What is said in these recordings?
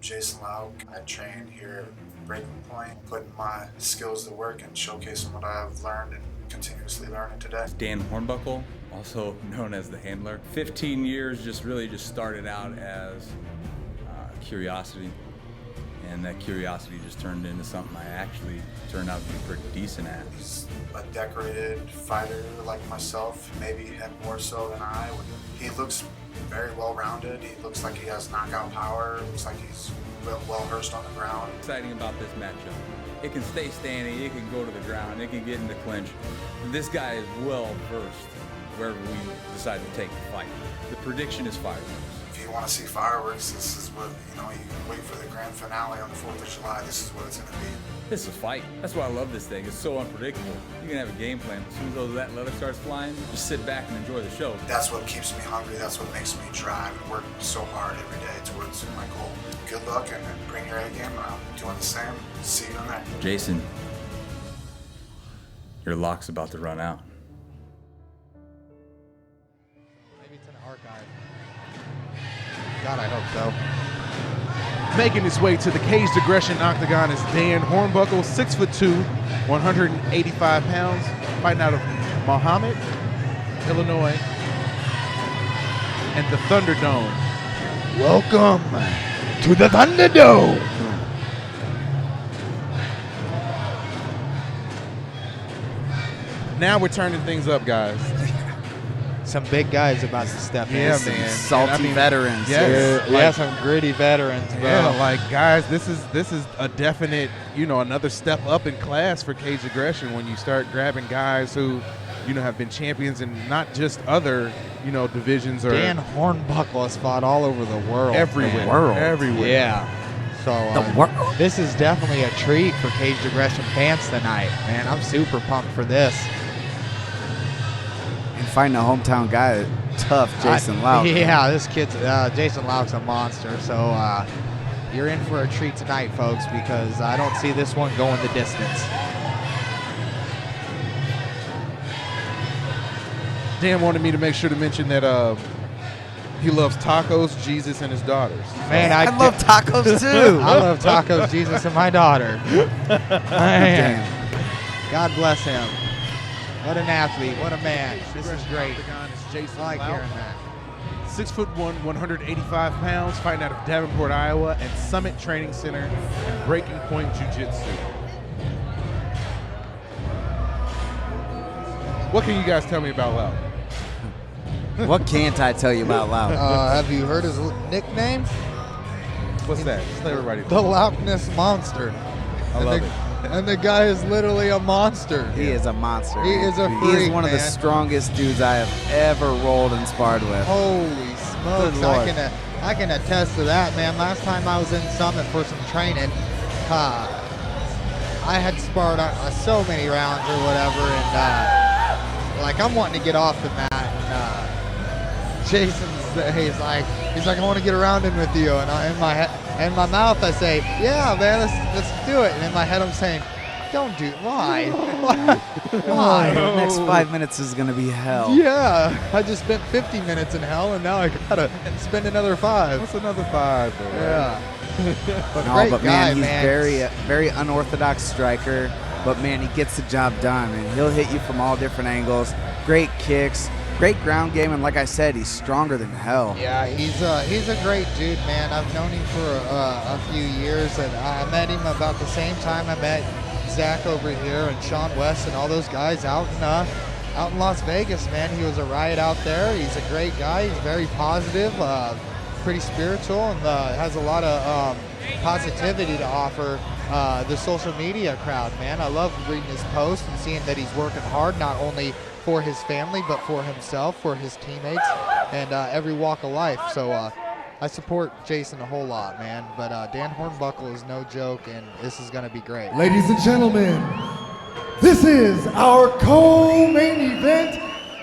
Jason Louck. I train here at Breaking Point, putting my skills to work and showcasing what I've learned and continuously learning today. Dan Hornbuckle, also known as the handler. 15 years just started out as curiosity, and that curiosity just turned into something I actually turned out to be pretty decent at. He's a decorated fighter like myself, maybe and more so than I. He looks very well-rounded. He looks like he has knockout power. Looks like he's well-versed on the ground. Exciting about this matchup. It can stay standing, it can go to the ground, it can get in the clinch. This guy is well-versed wherever we decide to take the fight. The prediction is fireworks. If you want to see fireworks, this is what, you can wait for the grand finale on the 4th of July. This is what it's going to be. This is a fight. That's why I love this thing. It's so unpredictable. You can have a game plan, but as soon as that leather starts flying, just sit back and enjoy the show. That's what keeps me hungry. That's what makes me drive and work so hard every day towards my goal. Good luck and bring your A game. I'm doing the same. See you in there. Jason, your lock's about to run out. Maybe it's an archive. God, I hope so. Making his way to the Caged Aggression Octagon is Dan Hornbuckle, 6'2", 185 pounds, fighting out of Mahomet, Illinois, and the Thunderdome. Welcome to the Thunderdome. Now we're turning things up, guys. Some big guys about to step in. Yeah, Some man. Salty veterans. Yes. Yeah, some gritty veterans, bro. Yeah, like guys, this is a definite, another step up in class for Caged Aggression when you start grabbing guys who, have been champions in not just other, divisions or Dan Hornbuckle has fought all over the world. everywhere. man. Everywhere. Yeah. So The world? this is definitely a treat for Caged Aggression fans tonight, man. I'm super pumped for this. And fighting a hometown guy, tough Jason Louck. Yeah, this kid's Jason Louck's a monster. So you're in for a treat tonight, folks, because I don't see this one going the distance. Dan wanted me to make sure to mention that he loves tacos, Jesus, and his daughters. Man, I love tacos too. I love tacos, Jesus, and my daughter. Man, God bless him. What an athlete. What a man. This is great. Jason I like Louck, hearing that. 6'1", 185 pounds, fighting out of Davenport, Iowa, and Summit Training Center and Breaking Point Jiu-Jitsu. What can you guys tell me about Louck? What can't I tell you about Louck? Have you heard his nickname? What's that? Just let everybody The Loch Ness Monster. I love it. And the guy is literally a monster. He is a monster. He is a He freak, is one of the man. strongest dudes I have ever rolled and sparred with. Holy smokes. Good Lord. I can attest to that, man. Last time I was in Summit for some training, I had sparred so many rounds or whatever, and I'm wanting to get off the mat, and he's like, I want to get around in with you, and in my mouth I say, yeah, man, let's do it, and in my head I'm saying, don't do, why? Why? The next 5 minutes is going to be hell. Yeah, I just spent 50 minutes in hell, and now I gotta spend another 5. What's another 5, though? Yeah. But No, great but guy, man, he's man. very unorthodox striker. But man, he gets the job done, and he'll hit you from all different angles. Great kicks, great ground game, and like I said, he's stronger than hell. Yeah, he's a great dude, man. I've known him for a few years, and I met him about the same time I met Zach over here and Sean West and all those guys out in Las Vegas, man. He was a riot out there. He's a great guy. He's very positive, pretty spiritual, and has a lot of positivity to offer the social media crowd, man. I love reading his posts and seeing that he's working hard, not only for his family, but for himself, for his teammates, and every walk of life. So I support Jason a whole lot, man. But Dan Hornbuckle is no joke, and this is going to be great. Ladies and gentlemen, this is our co-main event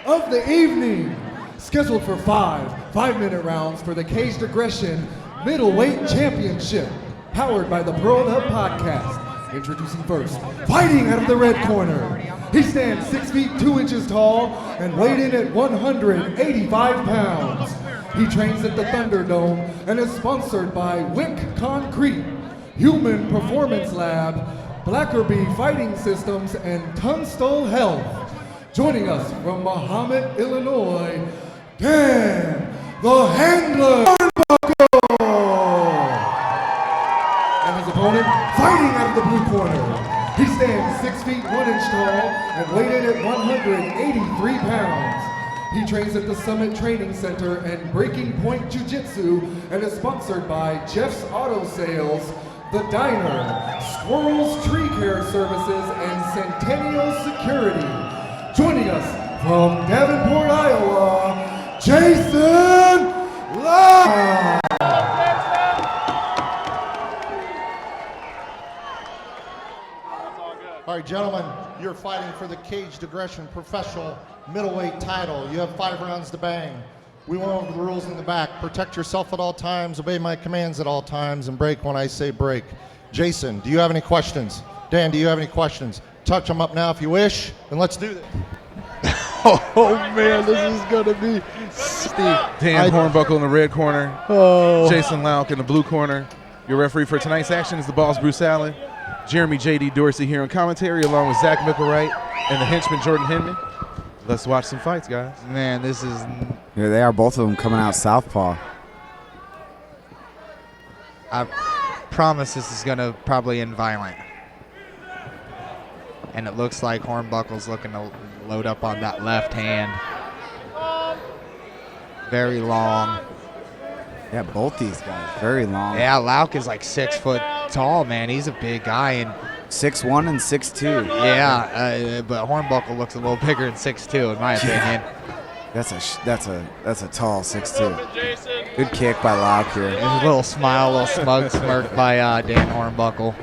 of the evening. Scheduled for 5-minute rounds for the Caged Aggression Middleweight Championship, powered by the Pearl Hub Podcast. Introducing first, fighting out of the red corner. He stands 6 feet 2 inches tall and weighed in at 185 pounds. He trains at the Thunderdome and is sponsored by Wick Concrete, Human Performance Lab, Blackerby Fighting Systems, and Tunstall Health. Joining us from Mahomet, Illinois, Dan the Handler Hornbuckle! And his opponent, fighting out of the blue corner. He stands 6 feet 1 inch tall and weighed in at 183 pounds. He trains at the Summit Training Center and Breaking Point Jiu-Jitsu and is sponsored by Jeff's Auto Sales, The Diner, Squirrels Tree Care Services, and Centennial Security. Joining us from Davenport, Iowa, Jason Louck! All right, gentlemen, you're fighting for the Caged Aggression Professional Middleweight title. You have 5 rounds to bang. We went over the rules in the back. Protect yourself at all times, obey my commands at all times, and break when I say break. Jason, do you have any questions? Dan, do you have any questions? Touch them up now if you wish, and let's do this. Oh man, this is gonna be Steve. Dan Hornbuckle in the red corner. Jason Louck in the blue corner. Your referee for tonight's action is the Boss Bruce Allen. Jeremy J.D. Dorsey here on commentary, along with Zach Micklewright and the henchman Jordan Hinman. Let's watch some fights, guys. Man, this is... Here they are, both of them coming out southpaw. I promise this is going to probably end violent. And it looks like Hornbuckle's looking to load up on that left hand. Very long. Yeah, both these guys, very long. Yeah, Louck is like 6 foot tall, man. He's a big guy. And 6'1" and 6'2". yeah, but Hornbuckle looks a little bigger than 6'2", in my opinion. That's a tall 6'2". Good kick by Louck here. There's a little smile, a little smug smirk by Dan Hornbuckle.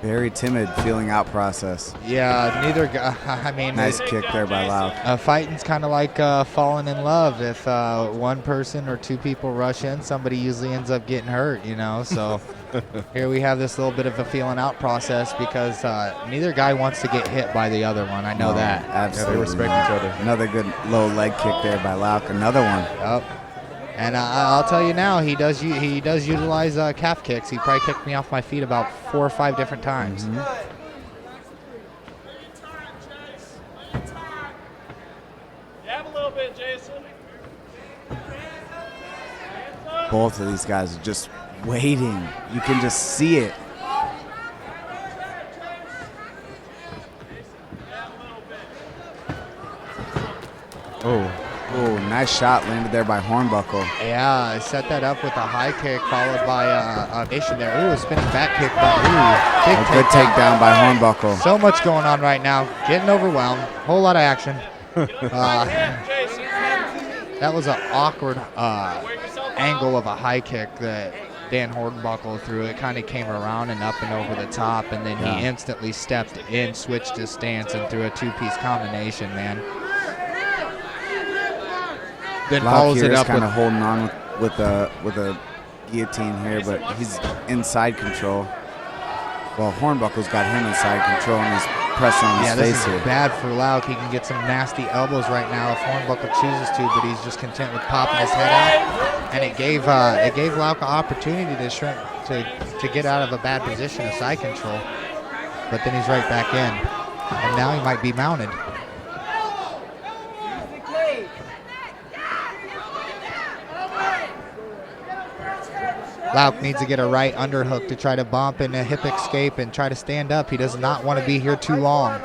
Very timid feeling out process. Yeah, neither guy, I mean. Nice kick there by Louck. Fighting's kind of like falling in love. If one person or 2 people rush in, somebody usually ends up getting hurt, you know. So here we have this little bit of a feeling out process because neither guy wants to get hit by the other one. I know that. Absolutely. Yeah, they respect each other. Another good low leg kick there by Louck. Another one. Yep. And I'll tell you now, he does utilize calf kicks. He probably kicked me off my feet about 4 or 5 different times. Mm-hmm. Both of these guys are just waiting. You can just see it. Oh, nice shot landed there by Hornbuckle. Yeah, I set that up with a high kick followed by a nation there. Ooh, a spinning back kick. Big Good takedown by Hornbuckle. So much going on right now. Getting overwhelmed. Whole lot of action. That was an awkward angle of a high kick that Dan Hornbuckle threw. It kind of came around and up and over the top, and then he instantly stepped in, switched his stance, and threw a 2-piece combination, man. Then follows it up kind of holding on with a guillotine here, but he's inside control. Well, Hornbuckle's got him inside control, and he's pressing on his face here. This is bad for Louck. He can get some nasty elbows right now if Hornbuckle chooses to, but he's just content with popping his head out. And it gave Louck an opportunity to get out of a bad position of side control. But then he's right back in, and now he might be mounted. Louck needs to get a right underhook to try to bump and a hip escape and try to stand up. He does not want to be here too long.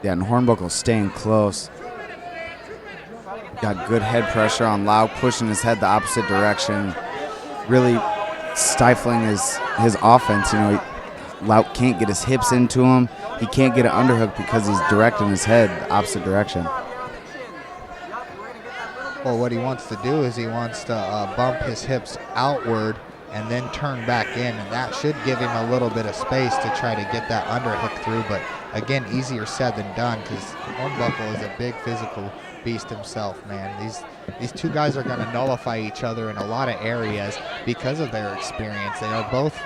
Yeah, and Hornbuckle's staying close. Got good head pressure on Louck, pushing his head the opposite direction, really stifling his offense. You know, Louck can't get his hips into him. He can't get an underhook because he's directing his head the opposite direction. Well, what he wants to do is he wants to bump his hips outward and then turn back in, and that should give him a little bit of space to try to get that underhook through. But again, easier said than done because Hornbuckle is a big physical beast himself, man. These two guys are going to nullify each other in a lot of areas because of their experience. They are both,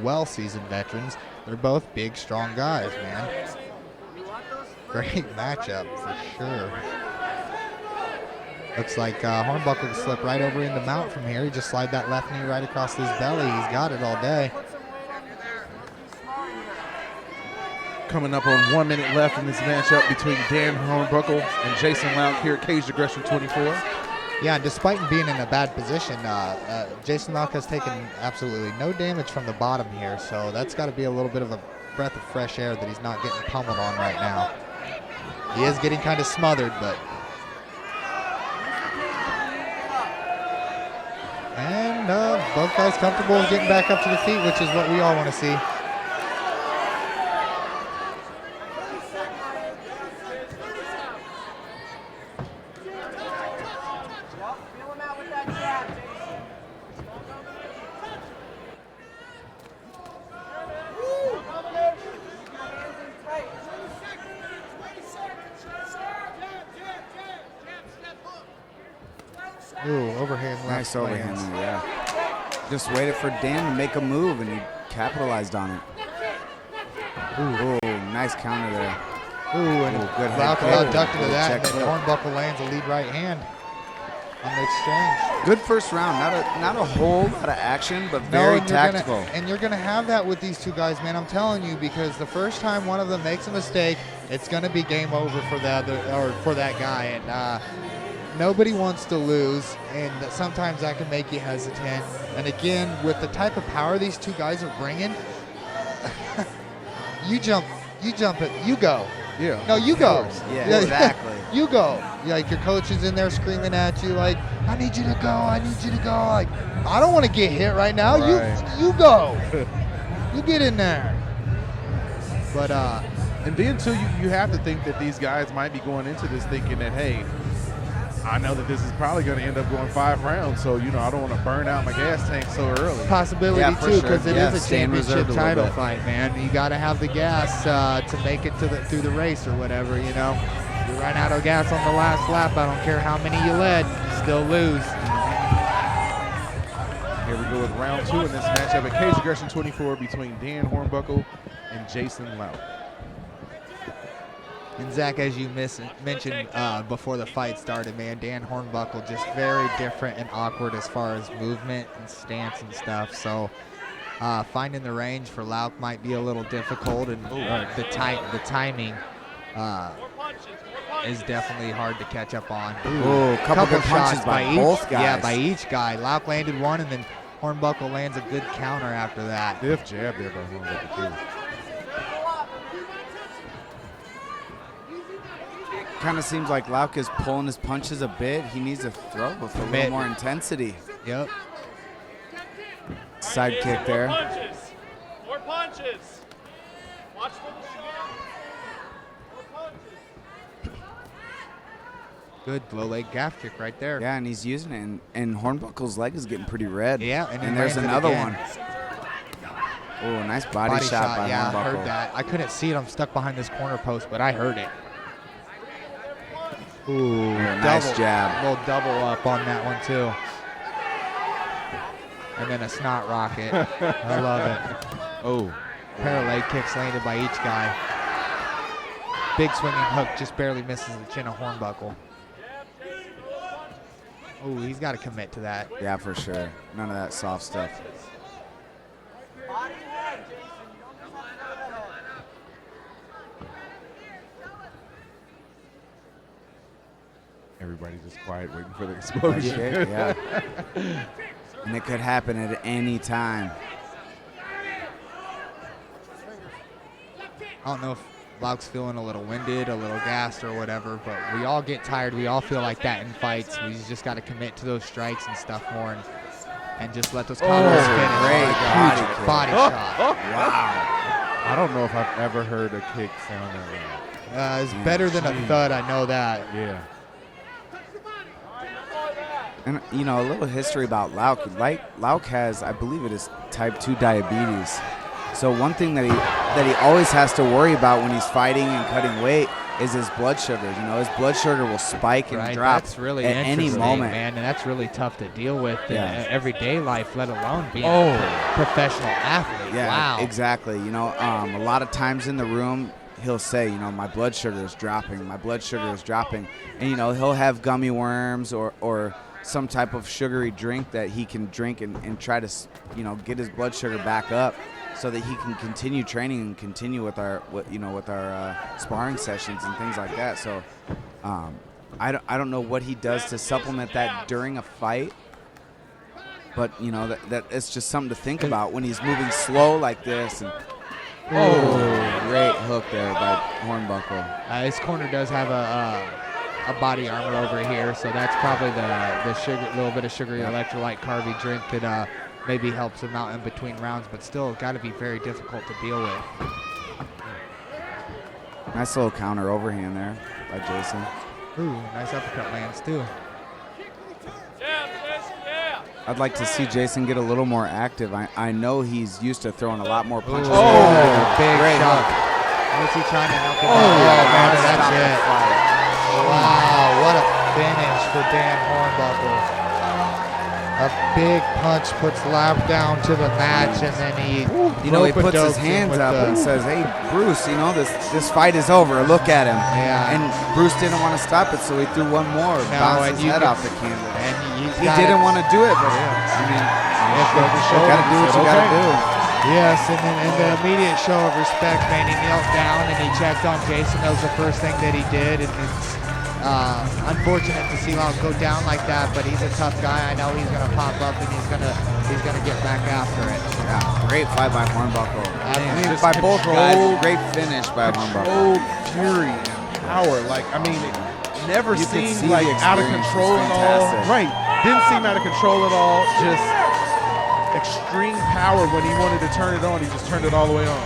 well-seasoned veterans. They're both big, strong guys, man. Great matchup for sure. Looks like Hornbuckle can slip right over into mount from here. He just slide that left knee right across his belly. He's got it all day. Coming up on 1 minute left in this matchup between Dan Hornbuckle and Jason Louck here at Caged Aggression 24. Yeah, despite being in a bad position, Jason Louck has taken absolutely no damage from the bottom here, so that's got to be a little bit of a breath of fresh air that he's not getting pummeled on right now. He is getting kind of smothered, but... And both guys comfortable with getting back up to the feet, which is what we all want to see. Ooh, overhand left. Nice overhand, yeah. Just waited for Dan to make a move, and he capitalized on it. Ooh, nice counter there. Ooh, and good Louck head about kick. ducked into Good that, check and then hook. Hornbuckle lands a lead right hand on the exchange. Good first round. Not a whole lot of action, but very tactical. And you're gonna have that with these two guys, man. I'm telling you, because the first time one of them makes a mistake, it's gonna be game over for the other or for that guy. And nobody wants to lose, and sometimes that can make you hesitant. And again, with the type of power these two guys are bringing, you jump it, you go. Yeah. No, you go. Yeah, exactly. You go. Like your coach is in there screaming at you, like, I need you to go, I need you to go. Like, I don't want to get hit right now. Right. You go. You get in there. But And then too, you have to think that these guys might be going into this thinking that, hey, I know that this is probably going to end up going 5 rounds, so I don't want to burn out my gas tank so early. possibility Yeah, for too, sure. because it Yeah, is a stay in championship reserve a little title bit. fight, man. You got to have the gas to make it through the race or whatever. You run out of gas on the last lap. I don't care how many you led, you still lose. Here we go with round 2 in this matchup at Caged Aggression 24 between Dan Hornbuckle and Jason Louck. And Zach, as you mentioned before the fight started, man, Dan Hornbuckle just very different and awkward as far as movement and stance and stuff. So finding the range for Louck might be a little difficult, and the timing is definitely hard to catch up on. Ooh, couple good punches by both guys. Yeah, by each guy. Louck landed one, and then Hornbuckle lands a good counter after that. Stiff jab there by Hornbuckle too. Kind of seems like Louck is pulling his punches a bit. He needs to throw with a little more intensity. Yep. Side kick there. More punches. Watch for the shot. More punches. Good low leg gaff kick right there. Yeah, and he's using it, and Hornbuckle's leg is getting pretty red. Yeah, and there's another one. Oh, nice body shot by yeah, Hornbuckle. I heard that. I couldn't see it. I'm stuck behind this corner post, but I heard it. Ooh, nice jab. A little double up on that one too. And then a snot rocket. I love it. Oh. Pair of leg kicks landed by each guy. Big swinging hook just barely misses the chin of Hornbuckle. Ooh, he's got to commit to that. Yeah, for sure. None of that soft stuff. Everybody's just quiet waiting for the explosion. Yeah. And it could happen at any time. I don't know if Louck's feeling a little winded, a little gassed or whatever, but we all get tired. We all feel like that in fights. We just got to commit to those strikes and stuff more and just let those combos finish. Great Huge body shot. Wow. I don't know if I've ever heard a kick sound that way. It's better than a thud, I know that. Yeah. And, a little history about Louck. Louck has, I believe it is type 2 diabetes. So one thing that he always has to worry about when he's fighting and cutting weight is his blood sugars. You know, his blood sugar will spike and drop That's really at any interesting, moment. man, and that's really tough to deal with in everyday life, let alone being Oh. a professional athlete. Yeah, Wow. exactly. You know, a lot of times in the room, he'll say, you know, my blood sugar is dropping, my blood sugar is dropping. And, you know, he'll have gummy worms or some type of sugary drink that he can drink and try to, you know, get his blood sugar back up so that he can continue training and continue with our sparring sessions and things like that. So I don't know what he does to supplement that during a fight. But, you know, that it's just something to think about when he's moving slow like this. And great hook there by Hornbuckle. His corner does have a body armor over here, so that's probably the sugar, little bit of sugary electrolyte carby drink that maybe helps him out in between rounds, but still got to be very difficult to deal with. Nice little counter overhand there by Jason. Ooh, nice uppercut lands too. I'd like to see Jason get a little more active. I know he's used to throwing a lot more punches. Big great shot. hook. What's he trying to knock him Oh, out? man, That's stop it. the fight. Wow, what a finish for Dan Hornbuckle. A big punch puts Louck down to the match, and then he puts his hands up and says, "Hey, Bruce, you know this fight is over. Look at him." Yeah. And Bruce didn't want to stop it, so he threw one more, bounced his head off the canvas. And He didn't want to do it, but I mean, you got to do what you got to do. Yes, and then in the immediate show of respect, man, he knelt down and he checked on Jason. That was the first thing that he did, and it's unfortunate to see Louck go down like that, but he's a tough guy. I know he's gonna pop up and he's gonna get back after it. Yeah, great fight by Hornbuckle. I mean, just by both guys, controlled- great finish by Hornbuckle. Controlled fury and power. Like, I mean, it never You could see seemed like the out of experience control was at all. fantastic. Right. Didn't seem out of control at all. Just extreme power. When he wanted to turn it on, he just turned it all the way on.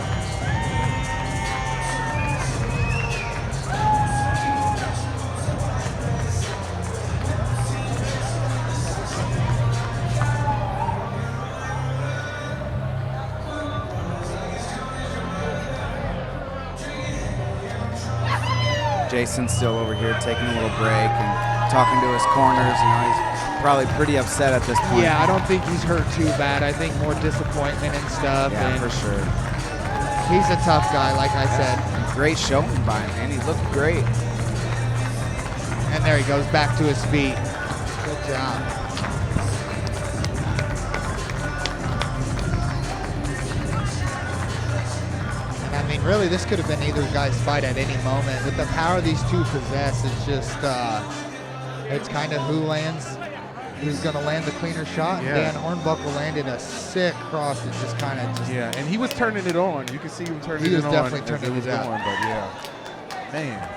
Jason's still over here taking a little break and talking to his corners. You know, he's probably pretty upset at this point. Yeah, I don't think he's hurt too bad. I think more disappointment and stuff. Yeah, and for sure. He's a tough guy, like I said. Great showing by him, man. He looked great. And there he goes back to his feet. Good job. And I mean, really, this could have been either guy's fight at any moment. With the power these two possess, it's just, it's kind of who's going to land the cleaner shot. Yeah. Dan Hornbuckle landed a sick cross and just kind of just. Yeah, and he was turning it on. You can see him turning it on. He was definitely as turning it was it out. going, but yeah. Man.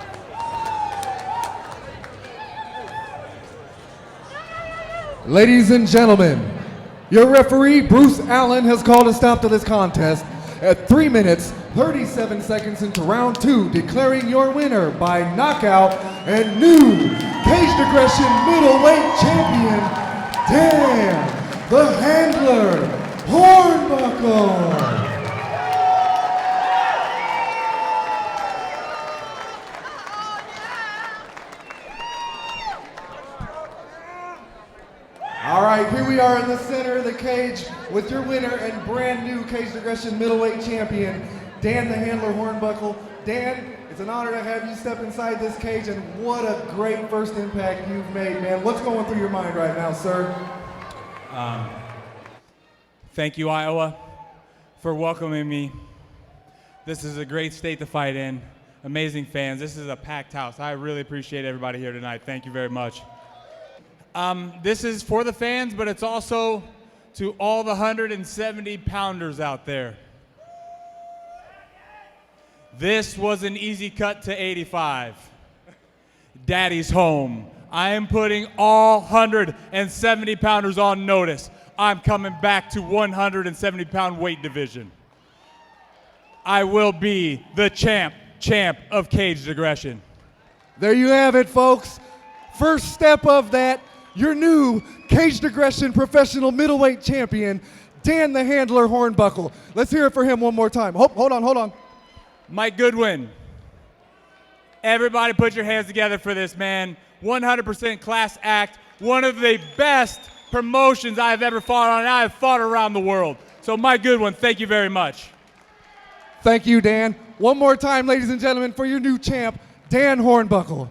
Ladies and gentlemen, your referee, Bruce Allen, has called a stop to this contest at 3 minutes, 37 seconds into round 2, declaring your winner by knockout and new Caged Aggression middleweight champion, Dan the Handler Hornbuckle. All right, here we are in the center of the cage with your winner and brand new Caged Aggression middleweight champion, Dan the Handler Hornbuckle. Dan, it's an honor to have you step inside this cage, and what a great first impact you've made, man. What's going through your mind right now, sir? Thank you, Iowa, for welcoming me. This is a great state to fight in. Amazing fans. This is a packed house. I really appreciate everybody here tonight. Thank you very much. This is for the fans, but it's also to all the 170 pounders out there. This was an easy cut to 85. Daddy's home. I am putting all 170 pounders on notice. I'm coming back to 170 pound weight division. I will be the champ of Caged Aggression. There you have it, folks. First step of that, your new Caged Aggression professional middleweight champion, Dan the Handler Hornbuckle. Let's hear it for him one more time. Hold on. Mike Goodwin, Everybody put your hands together for this man. 100% class act. One of the best promotions I've ever fought on, and I've fought around the world. So my good one, thank you very much. Thank you, Dan. One more time, ladies and gentlemen, for your new champ, Dan Hornbuckle.